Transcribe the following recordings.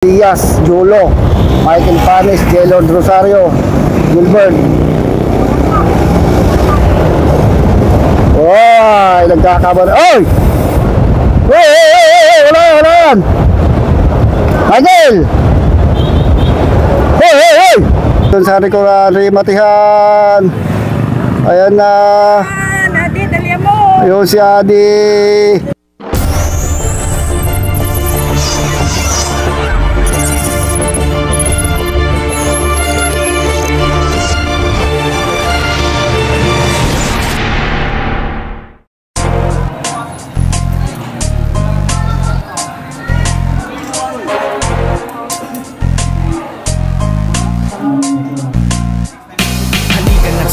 Diaz, Jolo, Michael Panis, Jelord Rosario, Gilbert. Wow, nagkakabar. Oy! Wala yan! Michael! Hey! Doon sa Ricoran, Rimatihan. Ayan na. Adi, dali mo. Ayun si Adi.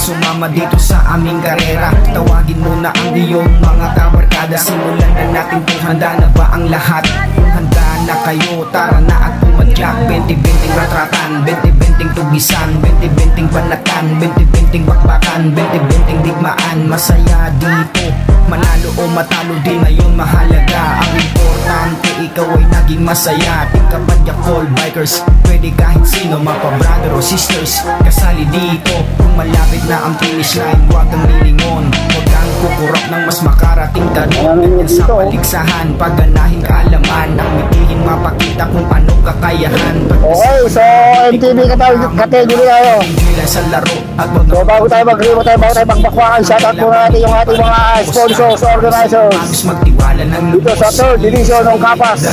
Sumama dito sa aming karera. Tawagin mo na ang iyong mga kabarkada. Simulan na natin kung handa na ba ang lahat. Kung handa na kayo, tara na at pumadyak. 20-20 ratratan, 20-20 tugisan, 20-20 banatan, 20-20 bakbakan, 20-20 digmaan. Masaya dito, manalo o matalo din ngayon mahalaga. Ang importante ikaw ay naging masaya. Tingkapadya call bikers, pwede kahit sino, mapa brother o sisters, kasali dito. Kung malapit na ang finish line, huwag kang lilingon, huwag kang kukurap ng mas makarating ka doon. Ganyan sa paligsahan, pagganahin kaalaman, ang mitihin mapakita kung ano kakayahan. Okay, so MTV category tayo. Sa laro at so bago tayo mag-remo tayo, bago tayo magbakwakan, shoutout po natin yung ating mga sponsors, organizers dito sa 3rd Division ng Kapas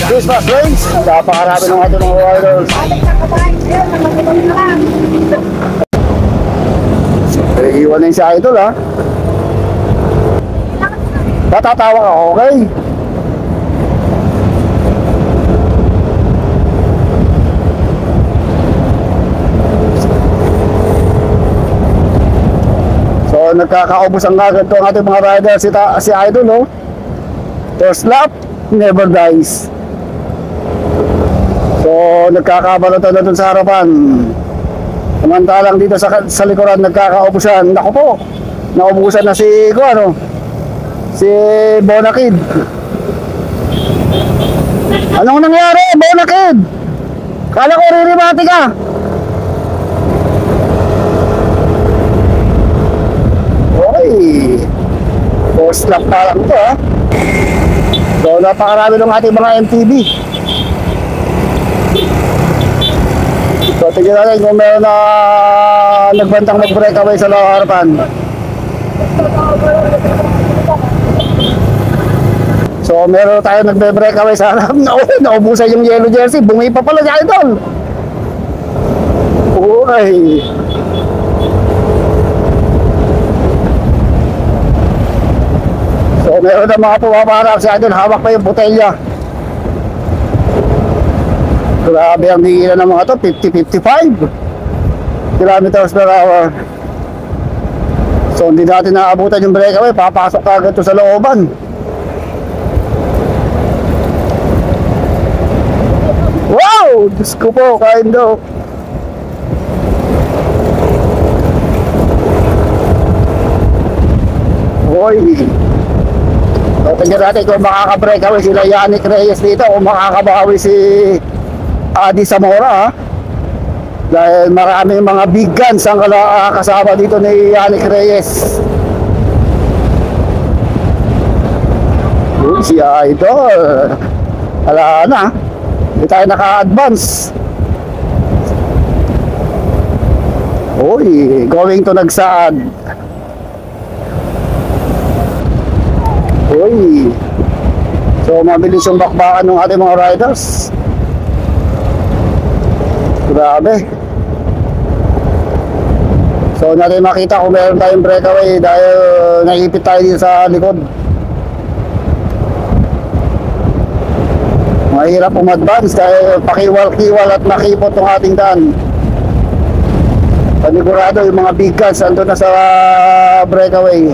Christmas Range. Napakarami ng ating mga riders. Iwan na yung si Idol, ha. Natatawa ka, okay? So nagkakaubos ang agad to ang ating mga rider. Si Idol, oh. First lap, never dies. So nagkakabalatan na dun sa harapan. Samantalang dito sa likuran nagkakaubusan. Naku po, naubusan na si si Bonakid. Anong nangyari, Bonakid? Kala ko ririmati ka. Okay, first lap pa lang ito, ha. So napakarami ng ating mga MTB. So tignan natin kung meron na nagbantang mag-breakaway sa harapan. So meron tayo nagbe-breakaway sa harap. Naubusan yung yellow jersey. Bungi pa pala siya, Idol. Okay. So meron na mga pumaparap si Idol. Hawak pa yung botelya. Grabe ang higilan ng mga to, 50-55 kilometers per hour. So hindi natin naabutan yung breakaway, papasok ka agad to sa looban. Wow! Diyos ko po, kain daw. Hoy! So tingnan natin kung makaka-breakaway sila Yannick Reyes dito, o makakabawi si Adi Zamora, ha? Dahil maraming mga big guns ang kasama dito ni Yannick Reyes. Uy, si Idol. Ala na, hindi tayo naka-advance. Uy, going to Nagsaad. Uy, so mabilis yung bakbakan ng ating mga riders. Grabe. So natin makita kung meron tayong breakaway dahil naipit tayo dito sa likod. Mahirap umadvance dahil pakiwal-kiwal at nakipot ng ating daan. Panigurado yung mga big guns andun na sa breakaway.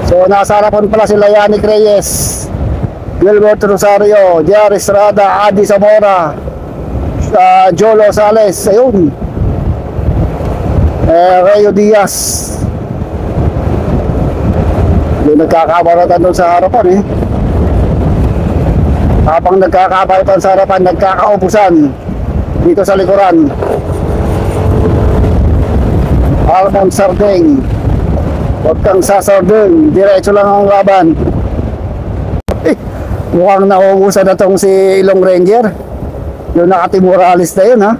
So nasa harapan pala sila Yannick Reyes, Gilbert Rosario, Jerry Estrada, Adi Zamora, Jolo Sales, ayun, Rayo Diaz. Yung nagkakabaratan doon sa harapan, Habang nagkakabaitan sa harapan, nagkakaubusan dito sa likuran. Almond Sarding, huwag kang sasarding, diretso lang ang laban. Mukhang nauubusan na tong si Ilong Ranger, yung nakatimuralis na yun, ha.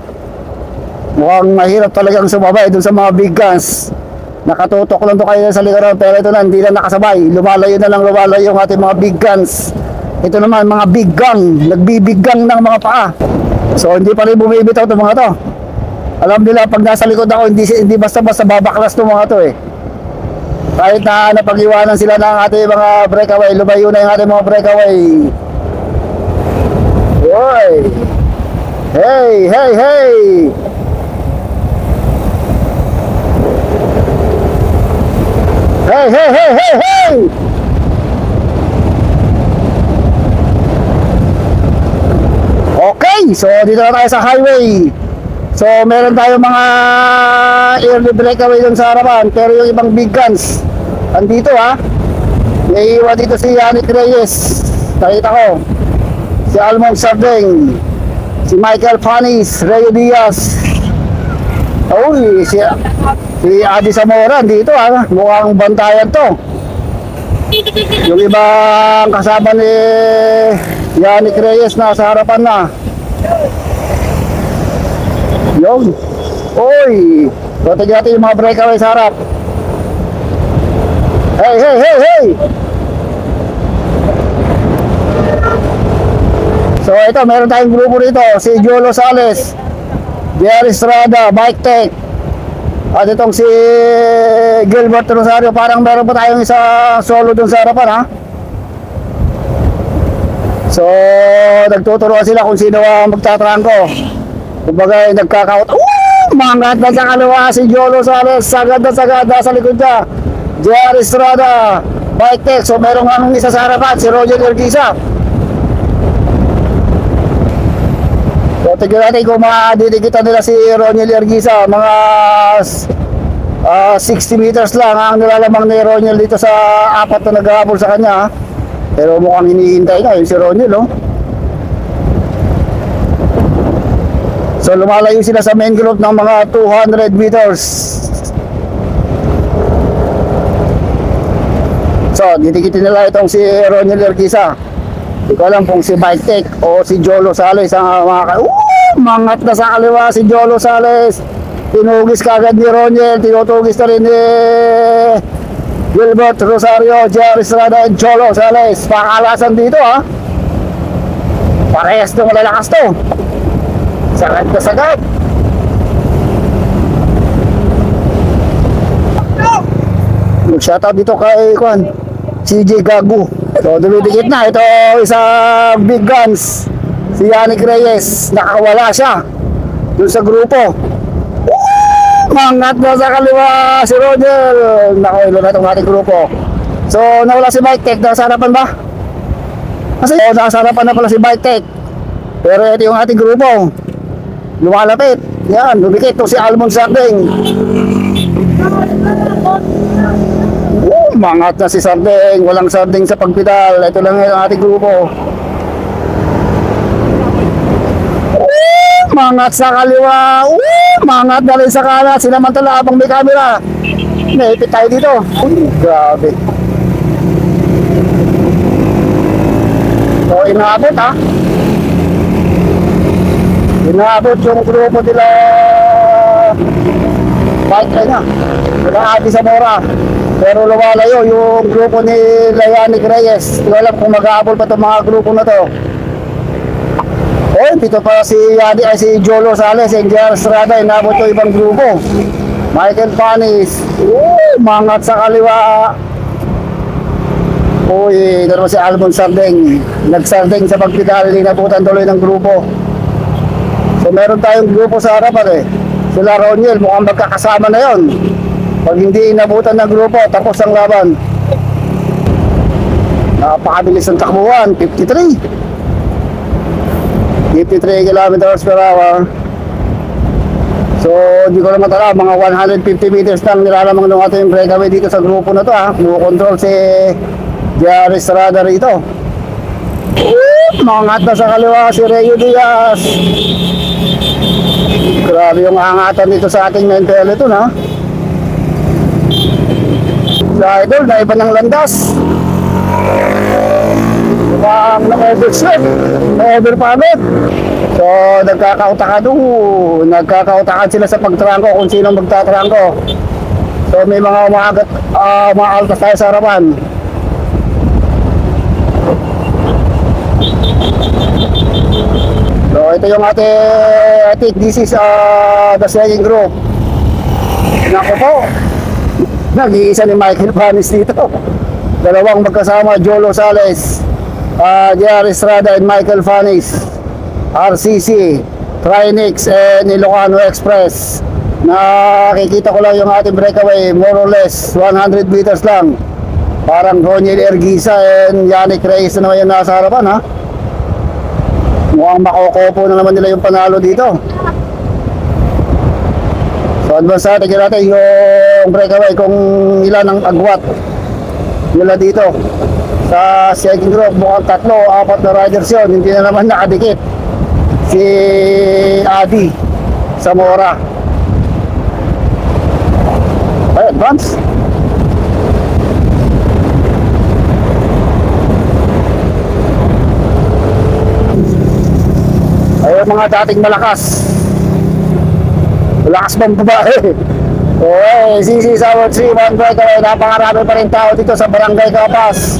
Mukhang mahirap talagang sumabay dun sa mga big guns. Nakatutok lang to kayo sa likuran, pero ito na, hindi na nakasabay. Lumalayo na lang, lumalayo yung ating mga big guns. Ito naman, mga big gang, nagbibiggang ng mga paa. So hindi pa rin bumibitaw itong mga to. Alam nila, pag nasa likod ako, hindi basta-basta babaklas itong mga to eh. Kahit na napag-iwanan sila ng ating mga breakaway, lumayo na yung ating mga breakaway. Hoy! Hey, hey, hey! Hey, hey, hey, hey, hey! Okay, so dito na tayo sa highway. So meron tayo mga early breakaway dun sa harapan, pero yung ibang big guns andito, ha. May iwan dito si Yannick Reyes, nakita ko. Si Almond Sarding, si Michael Panis, Rey Diaz. Uy, si Adi Zamora dito, ha. Mukhang bantayan to. Yung ibang kasama ni Yannick Reyes na sa harapan na. Yung uy, patigyan natin yung mga breakaway sa harap. Hey, hey, hey, hey! So ito, meron tayong grupo rito. Si Jolo Sales, Jerry Estrada, Bike Tech, at itong si Gilbert Rosario. Parang meron pa tayong isa solo dun sa harapan, ha. So nagtuturuan sila kung sino ang magtatrangko. Kumbaga nagkakaut. Mangat na sa kaliwa si Jolo Sales, sagad na sa likod niya Jerry Estrada, Bike Tech. So merong ang isa sa harapan, si Roger Urquiza. So tignan natin kung madidikita nila si Ronnie Urquiza. Mga 60 meters lang ang nilalamang ni Ronnie dito sa apat na naghahabol sa kanya, ha? Pero mukhang hinihintay na yun si Ronnie, no? So lumalayo sila sa main group ng mga 200 meters. So ditikitin nila itong si Ronnie Urquiza. Hindi ko alam kung si Bike Tech o si Jolo Sales ang mga mangat na sa kaliwa si Jolo Sales. Tinugis kagad ni Ronnie, tinutugis na rin ni Gilbert Rosario, Jerry Estrada, and Jolo Sales. Pakalasan dito, ha. Parehas nung malalakas to. Sagad na sagad. Mag-shoutout dito kay CJ Gagu. So dumidikit na. Ito isang big guns, si Yannick Reyes. Nakawala siya dun sa grupo. Mangat na sa kaliwa si Roger. Nakawala na itong ating grupo. So nawala si Bike Tech. Nasa harapan ba? Kasi nasa harapan na pala si Bike Tech. Pero ito yung ating grupo. Lumalapit. Yan, lumikit to si Almond Sarding. Mangat na si Sarding. Walang Sarding sa pagpedal. Ito lang yung ating grupo. Mangat sa kaliwa. Mangat na rin sa kanan. Sinamantala habang may camera. Naipit tayo dito. Grabe. So inaabot, ha. Inaabot yung grupo nila Bike Tech na nila Adi Zamora. Pero lumalayo yung grupo ni Yannick Reyes. Hindi alam kung mag-aabol pa itong mga grupo na to. Dito pa si Jolo Sales and Jerry Estrada. Inabot yung ibang grupo. Michael Panis. Mangat sa kaliwa. Ito naman si Almond Sarding. Nagsarding sa pagpedal. Inabutan tuloy ng grupo. So meron tayong grupo sa harapan, sila Roniel, mukhang magkakasama na yon. Pag hindi inabutan ng grupo, tapos ang laban. Napakabilis ng takbuhan, 53 kilometers per hour. So hindi ko naman tala, mga 150 meters lang nilalamang ng ating breakaway dito sa grupo na to, ha. Kumukontrol si Jerry Estrada rito. Mangat na sa kaliwa si Reo Diaz. Grabe yung angatan dito sa ating main peloton ha. Sa idol, na iba ng landas. Mukhang na-oversweep, na-overpamit. So, nagkakautakan sila sa pagtrangko kung sino magtatrangko. So, may mga umaaltas tayo sa harapan. So, ito yung I think this is the second group. Naku po, nag-iisa ni Michael Panis dito. Dalawang magkasama, Jolo Sales, JR Estrada and Michael Fanis, RCC, Trinix and Ilocano Express. Nakikita ko lang yung ating breakaway, more or less 100 meters lang. Parang Roniel Erguisa and Yannick Reyes na naman yung nasa harapan ha. Mukhang makokopo na naman nila yung panalo dito. So advance natin, tignan natin yung breakaway kung ilan ang agwat nila dito. Sa second group, mukhang 3-4 na riders yun. Hindi na naman nakadikit si Adi Zamora. Ay, advance. Ayun mga dating malakas. Malakas bang babae? Okay, CC South 3-1 breakaway. Napakarami pa rin tao dito sa Barangay Kapas.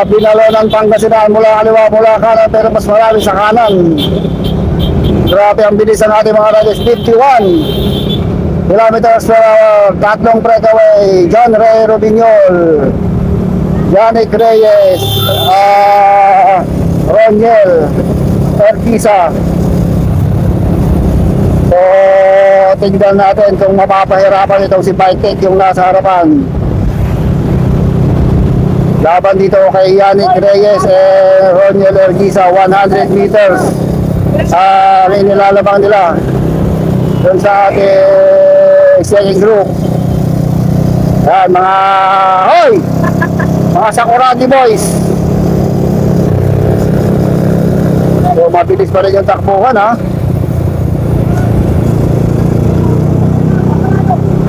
Binalonan Pangasinan mula kaliwa mula kanan, pero mas marami sa kanan. Grabe ang bilis ng ating mga riders. 51 kilometers per hour. Tatlong breakaway. John Ray Robiñol, Yannick Reyes, Roniel Erguisa. So tingnan natin kung mapapahirapan itong si Bike yung nasa harapan. Laban dito kay Yannick Reyes and Roniel Erguisa, 100 meters may nilalabang nila dun sa ating second group. Yan mga hoy, mga Sakurati boys. So mabilis pa rin yung takbuhan ha.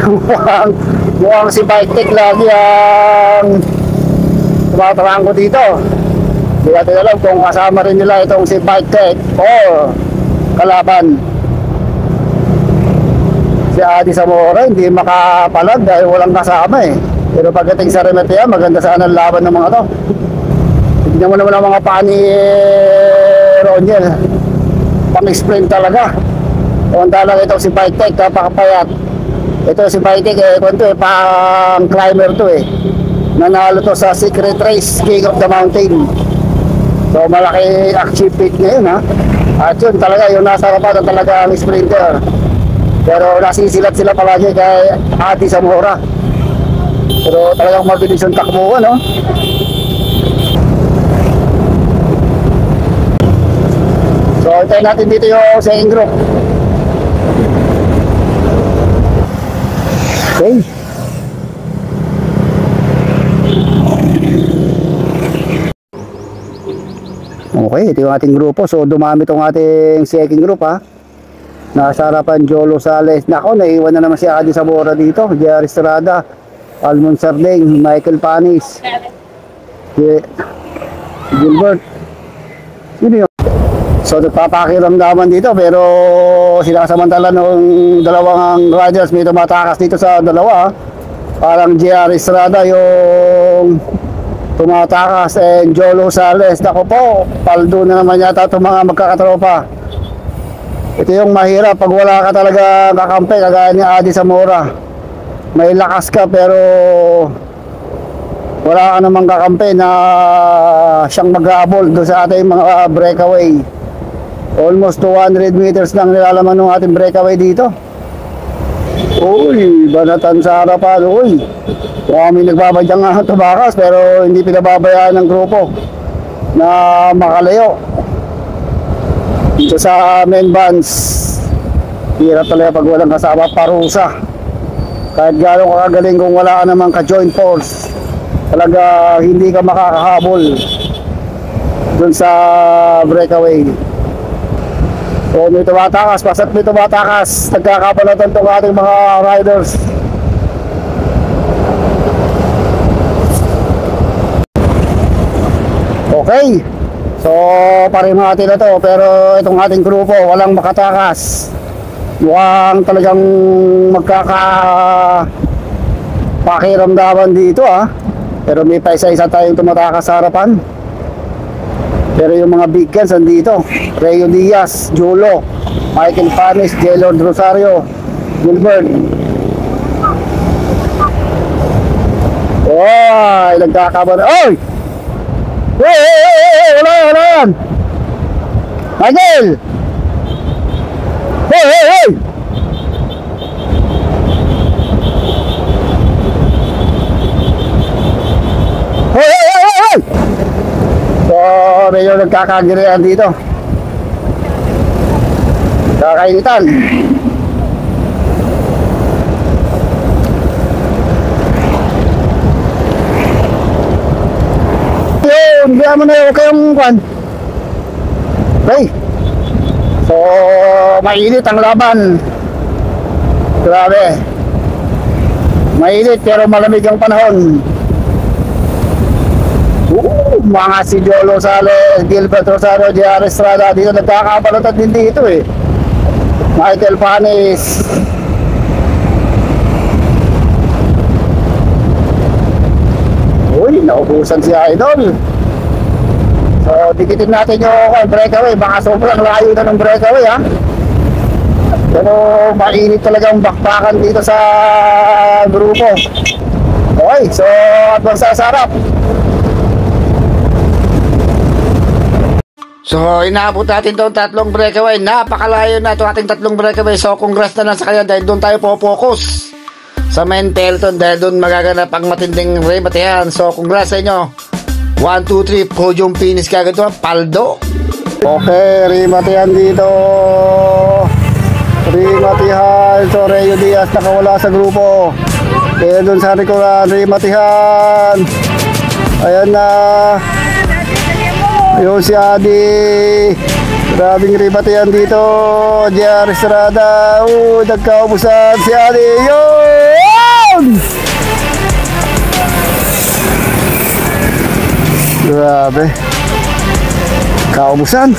Mukhang si Bike Tech lagi ang tumatarang ko dito. Hindi natin alam kung kasama rin nila itong si Bike Tech o kalaban. Si Adi Zamora hindi makapalag dahil walang kasama eh. Pero pagdating sa Remetea, maganda sana ang laban ng mga to. Tignan mo naman ang mga paa ni Roniel. Pang-sprint talaga. Kung talaga itong si Bike Tech, napakapayat. Ito si Bike Tech pang climber to eh. Nanalo to sa Secret Race King of the Mountain. So malaki achievement ngayon ha. At yun talaga yung nasa harapan talaga ang sprinter. Pero nasisilat sila palagi kay Adi Zamora. Pero talagang mabilis yung takbuhan no. So itayin natin dito yung second group. Okay. Okay, ito yung ating grupo. So dumami itong ating second group ha. Nasa harapan Jolo Sales. Nako, naiwan na naman si Adi Zamora dito. JR Estrada, Almon Sardeng, Michael Panis, Gilbert. Sino yun? So nagpapakiramdaman dito pero sinasamantala nung dalawang riders may tumatakas dito sa dalawa. Parang JR Estrada yung tumatakas and Jolo Sales. Nako po, paldo na naman yata itong mga magkakatropa. Ito yung mahirap pag wala ka talaga kakampi kagaya ni Adi Zamora. May lakas ka pero wala ka namang kakampi na siyang mag-aabol doon sa ating mga breakaway. Almost 200 meters lang nilalaman ng ating breakaway dito. Uy, banatan sa harapan. Uy, kami nagbabadyang nga tumakas pero hindi pinababayaan ng grupo na makalayo dito sa main bands. Hirap talaga pag walang kasama parusa. Kahit gano'ng kakagaling kung wala ka namang ka-joint force, talaga hindi ka makakahabol. dun sa breakaway. So may tumatakas, pasa't may tumatakas, nagkakabalatan itong ating mga riders. Okay, so pareho natin na to, pero itong ating grupo walang makatakas. Mukhang talagang pakiramdaman dito pero may pa isa-isa tayong tumatakas sa harapan. Pero yung mga big guns andito, Reo Diaz, Jolo, Michael Panis, Jelord Rosario, Gilbert. Oy, nagkakabar. Oy! Hey, wala yan! Michael! Hey! Hey! So, medyo nagkakagirian dito. Kakainitan. Yun, biya mo na yun kayong kwan. Okay. So, mainit ang laban. Grabe. Mainit pero malamig ang panahon. Mga si Jolo Sales, Gilbert Rosario, J.R. Estrada, dito nagkakabalatan din dito Michael Panis. Uy, naubusan si Idol. So, dikitin natin yung breakaway. Baka sobrang layo na ng breakaway Pero mainit talaga ang bakbakan dito sa grupo. Okay, so at magsasarap. So, inaabot natin itong tatlong breakaway. Napakalayo na itong ating tatlong breakaway. So, congrats na lang sa kanya dahil doon tayo po-focus sa main peloton dahil doon magaganap ang matinding rematihan. So, congrats sa inyo. 1, 2, 3, podium finish kagad ito. Paldo. Okay, rematihan dito. Rematihan. So, Reo Diaz nakawala sa grupo. Kaya doon sa Nicolas, rematihan. Ayan na. Ayun si Adi. Grabing ribatihan dito. J.R. Estrada. Nagkaubusan si Adi. Yun! Grabe. Kaubusan.